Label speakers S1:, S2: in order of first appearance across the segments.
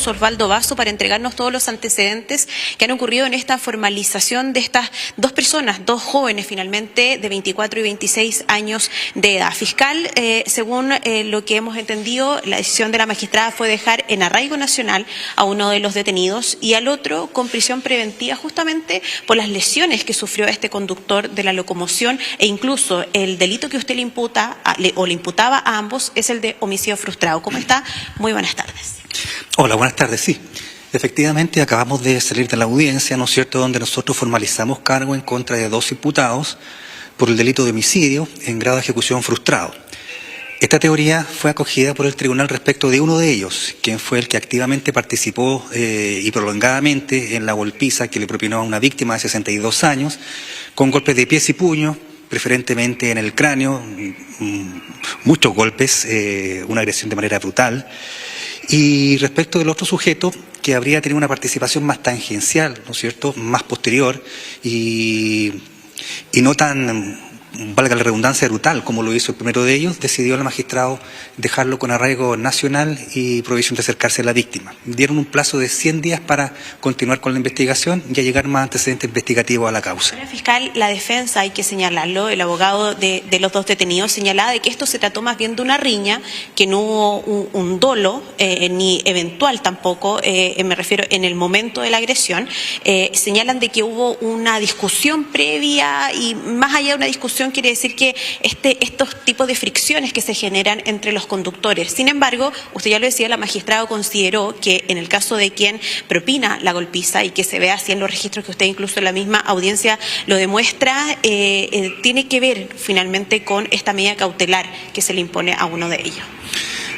S1: minutos Osvaldo Basso para entregarnos todos los antecedentes que han ocurrido en esta formalización de estas dos personas, dos jóvenes finalmente de 24 y 26 años de edad. Fiscal, según lo que hemos entendido, la decisión de la magistrada fue dejar en arraigo nacional a uno de los detenidos y al otro con prisión preventiva justamente por las lesiones que sufrió este conductor de la locomoción e incluso el delito que usted le imputa o le imputaba a ambos es el de homicidio frustrado. ¿Cómo está? Muy buenas tardes.
S2: Hola, buenas tardes, sí. Efectivamente, acabamos de salir de la audiencia, ¿no es cierto?, donde nosotros formalizamos cargo en contra de dos imputados por el delito de homicidio en grado de ejecución frustrado. Esta teoría fue acogida por el tribunal respecto de uno de ellos, quien fue el que activamente participó y prolongadamente en la golpiza que le propinó a una víctima de 62 años, con golpes de pies y puños, preferentemente en el cráneo, muchos golpes, una agresión de manera brutal. Y respecto del otro sujeto, que habría tenido una participación más tangencial, ¿no es cierto?, más posterior y no tan, valga la redundancia, brutal como lo hizo el primero de ellos, decidió el magistrado dejarlo con arraigo nacional y prohibición de acercarse a la víctima. Dieron un plazo de 100 días para continuar con la investigación y a llegar más antecedentes investigativos a la causa.
S1: Señor fiscal, la defensa, hay que señalarlo, el abogado de los dos detenidos señalaba de que esto se trató más bien de una riña, que no hubo un dolo, ni eventual tampoco, me refiero en el momento de la agresión. Señalan de que hubo una discusión previa y más allá de una discusión quiere decir que estos tipos de fricciones que se generan entre los conductores. Sin embargo, usted ya lo decía, la magistrada consideró que en el caso de quien propina la golpiza y que se ve así en los registros que usted incluso en la misma audiencia lo demuestra, tiene que ver finalmente con esta medida cautelar que se le impone a uno de ellos.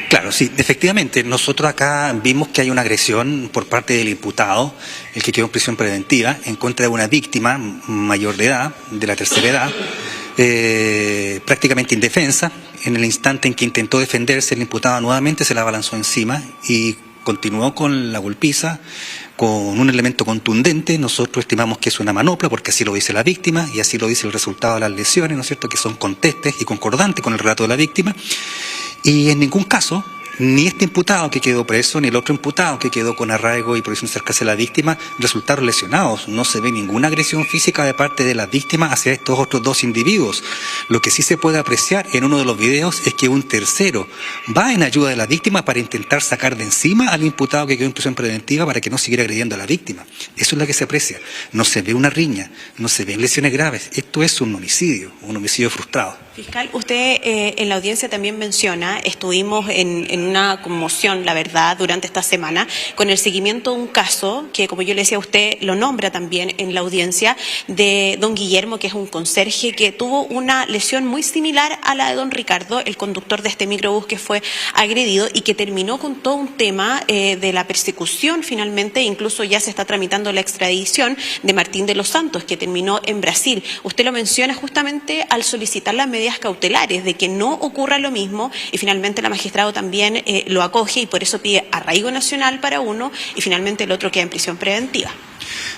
S2: Claro, sí, efectivamente, nosotros acá vimos que hay una agresión por parte del imputado, el que quedó en prisión preventiva, en contra de una víctima mayor de edad, de la tercera edad, prácticamente indefensa. En el instante en que intentó defenderse, el imputado nuevamente se la abalanzó encima y continuó con la golpiza, con un elemento contundente. Nosotros estimamos que es una manopla, porque así lo dice la víctima y así lo dice el resultado de las lesiones, ¿no es cierto?, que son contestes y concordantes con el relato de la víctima. Y en ningún caso, ni este imputado que quedó preso, ni el otro imputado que quedó con arraigo y prohibición de acercarse a la víctima, resultaron lesionados. No se ve ninguna agresión física de parte de la víctima hacia estos otros dos individuos. Lo que sí se puede apreciar en uno de los videos es que un tercero va en ayuda de la víctima para intentar sacar de encima al imputado que quedó en prisión preventiva para que no siguiera agrediendo a la víctima. Eso es lo que se aprecia. No se ve una riña, no se ven lesiones graves. Esto es un homicidio frustrado.
S1: Fiscal, usted en la audiencia también menciona, estuvimos en una conmoción, la verdad, durante esta semana, con el seguimiento de un caso que, como yo le decía a usted, lo nombra también en la audiencia, de don Guillermo, que es un conserje que tuvo una lesión muy similar a la de don Ricardo, el conductor de este microbús que fue agredido y que terminó con todo un tema de la persecución finalmente, incluso ya se está tramitando la extradición de Martín de los Santos, que terminó en Brasil. Usted lo menciona justamente al solicitar las medidas cautelares de que no ocurra lo mismo y finalmente el magistrado también lo acoge y por eso pide arraigo nacional para uno y finalmente el otro queda en prisión preventiva.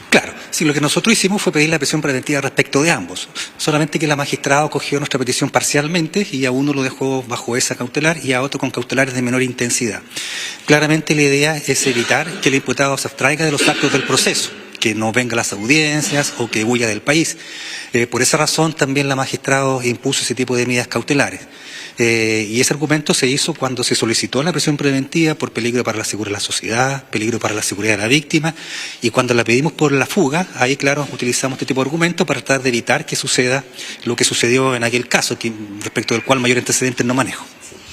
S2: Claro, sí, lo que nosotros hicimos fue pedir la prisión preventiva respecto de ambos, solamente que la magistrada acogió nuestra petición parcialmente y a uno lo dejó bajo esa cautelar y a otro con cautelares de menor intensidad. Claramente la idea es evitar que el imputado se abstraiga de los actos del proceso, que no venga a las audiencias o que huya del país. Por esa razón también la magistrada impuso ese tipo de medidas cautelares. Y ese argumento se hizo cuando se solicitó la prisión preventiva por peligro para la seguridad de la sociedad, peligro para la seguridad de la víctima, y cuando la pedimos por la fuga, ahí claro, utilizamos este tipo de argumentos para tratar de evitar que suceda lo que sucedió en aquel caso, respecto del cual mayor antecedentes no manejo.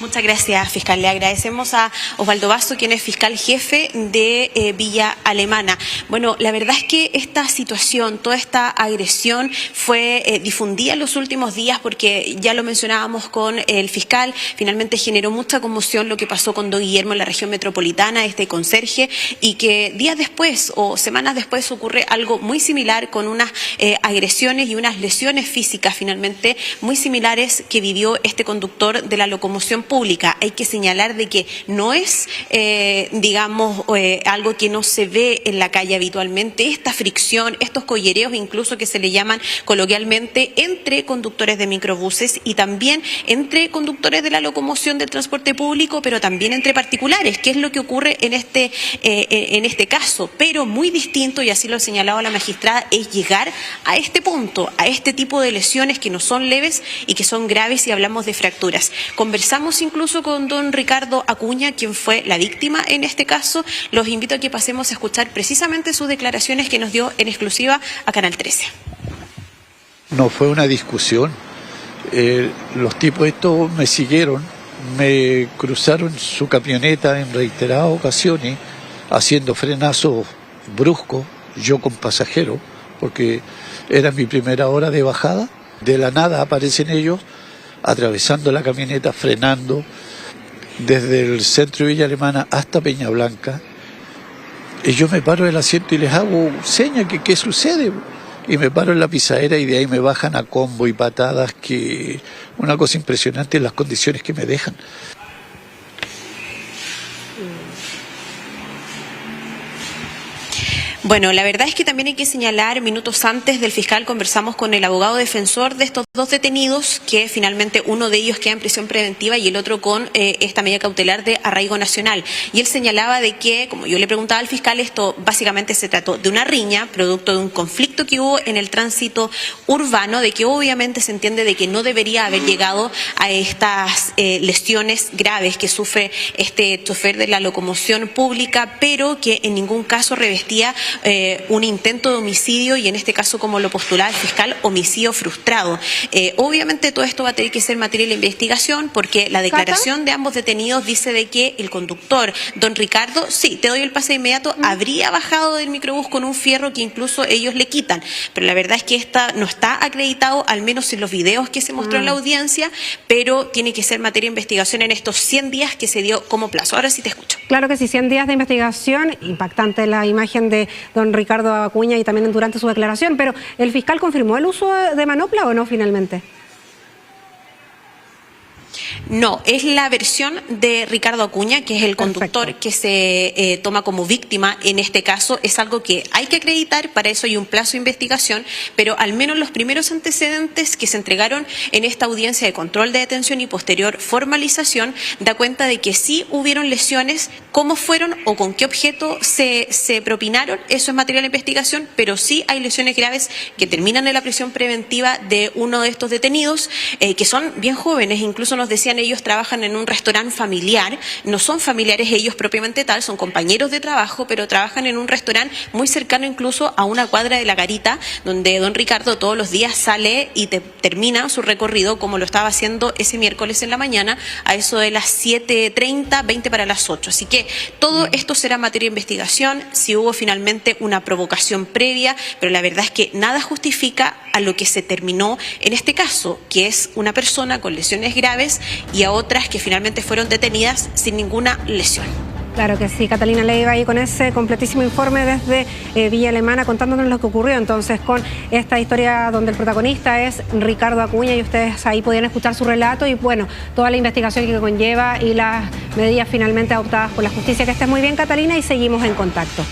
S1: Muchas gracias, fiscal. Le agradecemos a Osvaldo Basso, quien es fiscal jefe de Villa Alemana. Bueno, la verdad es que esta situación, toda esta agresión fue difundida en los últimos días porque ya lo mencionábamos con el fiscal, finalmente generó mucha conmoción lo que pasó con don Guillermo en la región metropolitana, este conserje, y que días después o semanas después ocurre algo muy similar con unas agresiones y unas lesiones físicas finalmente muy similares que vivió este conductor de la locomoción pública pública. Hay que señalar de que no es, algo que no se ve en la calle habitualmente, esta fricción, estos collereos incluso que se le llaman coloquialmente entre conductores de microbuses y también entre conductores de la locomoción del transporte público, pero también entre particulares, que es lo que ocurre en este caso. Pero muy distinto, y así lo ha señalado la magistrada, es llegar a este punto, a este tipo de lesiones que no son leves y que son graves, y hablamos de fracturas. Conversamos incluso con don Ricardo Acuña, quien fue la víctima en este caso. Los invito a que pasemos a escuchar precisamente sus declaraciones que nos dio en exclusiva a Canal 13.
S3: No fue una discusión. Los tipos estos me siguieron, me cruzaron su camioneta en reiteradas ocasiones, haciendo frenazos bruscos, yo con pasajero, porque era mi primera hora de bajada. De la nada aparecen ellos atravesando la camioneta, frenando desde el centro de Villa Alemana hasta Peña Blanca. Y yo me paro del asiento y les hago seña que qué sucede. Y me paro en la pisadera y de ahí me bajan a combo y patadas, que una cosa impresionante en las condiciones que me dejan.
S1: Bueno, la verdad es que también hay que señalar, minutos antes del fiscal conversamos con el abogado defensor de estos dos detenidos, que finalmente uno de ellos queda en prisión preventiva y el otro con esta medida cautelar de arraigo nacional. Y él señalaba de que, como yo le preguntaba al fiscal, esto básicamente se trató de una riña, producto de un conflicto que hubo en el tránsito urbano, de que obviamente se entiende de que no debería haber llegado a estas lesiones graves que sufre este chofer de la locomoción pública, pero que en ningún caso revestía un intento de homicidio, y en este caso, como lo postulaba el fiscal, homicidio frustrado. Obviamente todo esto va a tener que ser materia de la investigación, porque la declaración de ambos detenidos dice de que el conductor, don Ricardo, sí, te doy el pase inmediato, habría bajado del microbús con un fierro que incluso ellos le quitan, pero la verdad es que esta no está acreditado, al menos en los videos que se mostró en la audiencia, pero tiene que ser materia de investigación en estos 100 días que se dio como plazo. Ahora sí te escucho.
S4: Claro que sí, 100 días de investigación, impactante la imagen de don Ricardo Acuña y también durante su declaración, pero ¿el fiscal confirmó el uso de manopla o no finalmente?
S1: No, es la versión de Ricardo Acuña, que es el conductor. Perfecto. Que se toma como víctima en este caso. Es algo que hay que acreditar, para eso hay un plazo de investigación, pero al menos los primeros antecedentes que se entregaron en esta audiencia de control de detención y posterior formalización da cuenta de que sí hubieron lesiones. Cómo fueron o con qué objeto se propinaron, eso es material de investigación, pero sí hay lesiones graves que terminan en la prisión preventiva de uno de estos detenidos, que son bien jóvenes. Incluso nos decían, ellos trabajan en un restaurante familiar, no son familiares ellos propiamente tal, son compañeros de trabajo, pero trabajan en un restaurante muy cercano incluso a una cuadra de La Garita, donde don Ricardo todos los días sale y termina su recorrido, como lo estaba haciendo ese miércoles en la mañana, a eso de las 7:30, 20 para las 8. Así que todo esto será materia de investigación, si hubo finalmente una provocación previa, pero la verdad es que nada justifica a lo que se terminó en este caso, que es una persona con lesiones graves y a otras que finalmente fueron detenidas sin ninguna lesión.
S4: Claro que sí, Catalina Leiva ahí con ese completísimo informe desde Villa Alemana contándonos lo que ocurrió entonces con esta historia donde el protagonista es Ricardo Acuña, y ustedes ahí podían escuchar su relato y bueno, toda la investigación que conlleva y las medidas finalmente adoptadas por la justicia. Que estés muy bien, Catalina, y seguimos en contacto.